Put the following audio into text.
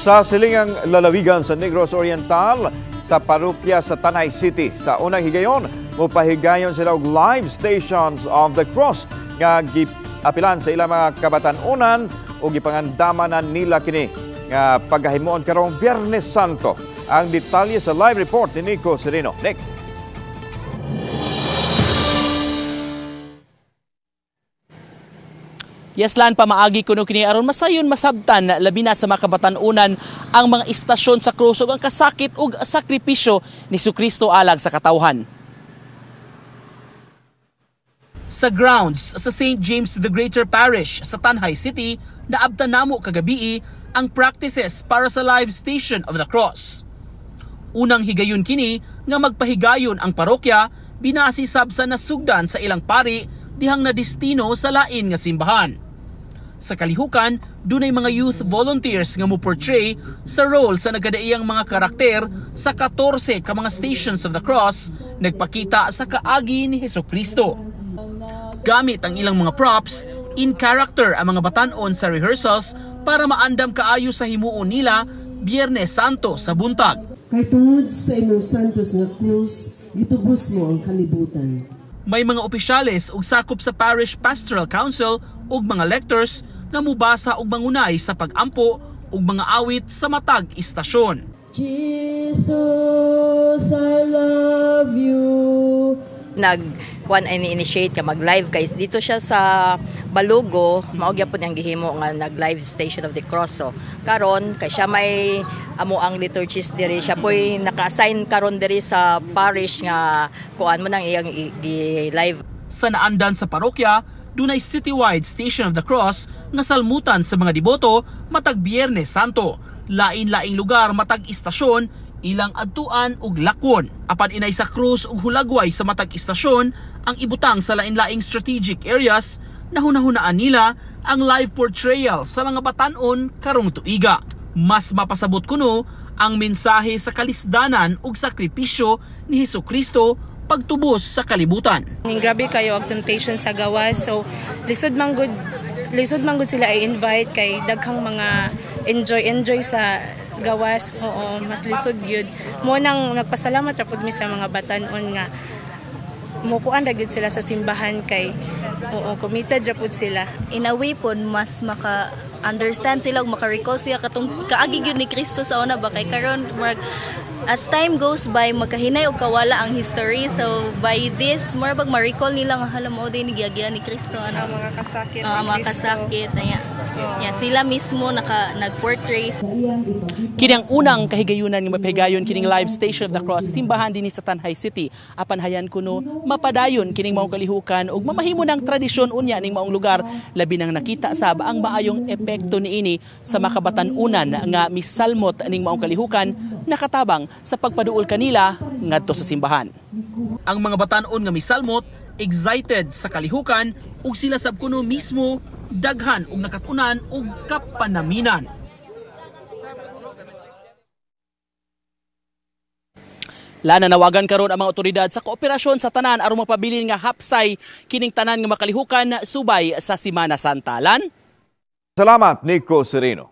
Sa silingang lalawigan sa Negros Oriental, sa parokya sa Tanay City, sa unang higayon, mupahigayon sila og live stations of the cross nga giapilan sa ilang mga kabatan-unan o gipangandamanan nila kini nga paghahimuon karong Biyernes Santo. Ang detalye sa live report ni Nico Sereno. Nick. Yeslan, pamaagi kuno kini aron masayon masabtan labi na sa mga kabatan-unan ang mga istasyon sa krus ug ang kasakit ug sakripisyo ni Jesucristo alag sa katawhan. Sa grounds sa St. James the Greater Parish sa Tanay City, naabtan namo kagabi ang practices para sa live station of the cross. Unang higayon kini nga magpahigayon ang parokya binasi sab sa nasugdan sa ilang pari dihang na destino sa lain nga simbahan. Sa kalihukan, dunay mga youth volunteers nga mo-portray sa role sa nagadaiyang mga karakter sa 14 ka mga stations of the cross nagpakita sa kaagi ni Jesucristo. Gamit ang ilang mga props, in character ang mga batan-on sa rehearsals para maandam kaayo sa himuon nila Biyernes Santo sa buntag. Kay tungod sa imong santos nga krus, gitubos mo ang kalibutan. May mga opisyales ug sakop sa Parish Pastoral Council ug mga lectors nga mubasa og mangunay sa pag-ampo ug mga awit sa matag istasyon. Jesus, I love you. Initiate ka mag-live guys dito siya sa Balugo, mao gyapon ang gihimo nga nag-live station of the cross. So karon kay siya may amo ang liturgist diri, siya poy naka-assign karon diri sa parish nga kuan mo nang iyang live. Sa naandan sa parokya, dunay citywide station of the cross nga salmutan sa mga deboto matag Biyernes Santo. Lain-laing lugar matag istasyon, ilang adtuan ug lakwon. Apan inay sa krus ug hulagway sa matag istasyon ang ibutang sa lain-laing strategic areas na hunahunaan nila ang live portrayal sa mga batan-on karong tuiga. Mas mapasabot kuno ang mensahe sa kalisdanan ug sakripisyo ni Jesucristo pagtubos sa kalibutan. Grabe kayo ang temptation sa gawas, so lisod man gud sila i-invite kay daghang mga enjoy sa gawas. Oo, mas lisod yun. Mo nang nagpasalamat ra pud mi sa mga batan-on nga mukuan ra gyud sila sa simbahan kay committed ra pud sila. In a way po mas maka-understand sila ug maka-recall sila katong kaagi gyud ni Kristo sa una ba kay karon as time goes by magkahinay og kawala ang history, so by this more bag ma-recall nila nga hala mo din ni giagyan ni Kristo ano mga kasakit mga kasakit ya sila mismo nag-portray. Kini ang unang kahigayunan nga mapahigayon kining live station of the cross simbahan dinhi sa Tanay City. Apan hayan kuno mapadayon kining maong kalihukan ug mamahimo ng tradisyon unya ning maong lugar labi nang nakita sab ang maayong epekto niini sa makabatan-unan nga misalmot ning maong kalihukan nakatabang sa pagpaduol kanila ngadto sa simbahan. Ang mga batan-on nga misalmot excited sa kalihukan ug sila sab kuno mismo daghan ug nakatunan ug kapanaminan. Nanawagan karon ang mga otoridad sa kooperasyon sa tanan aron mapabilin nga hapsay kining tanan nga makalihukan subay sa Semana Santa. Salamat, Nico Sereno.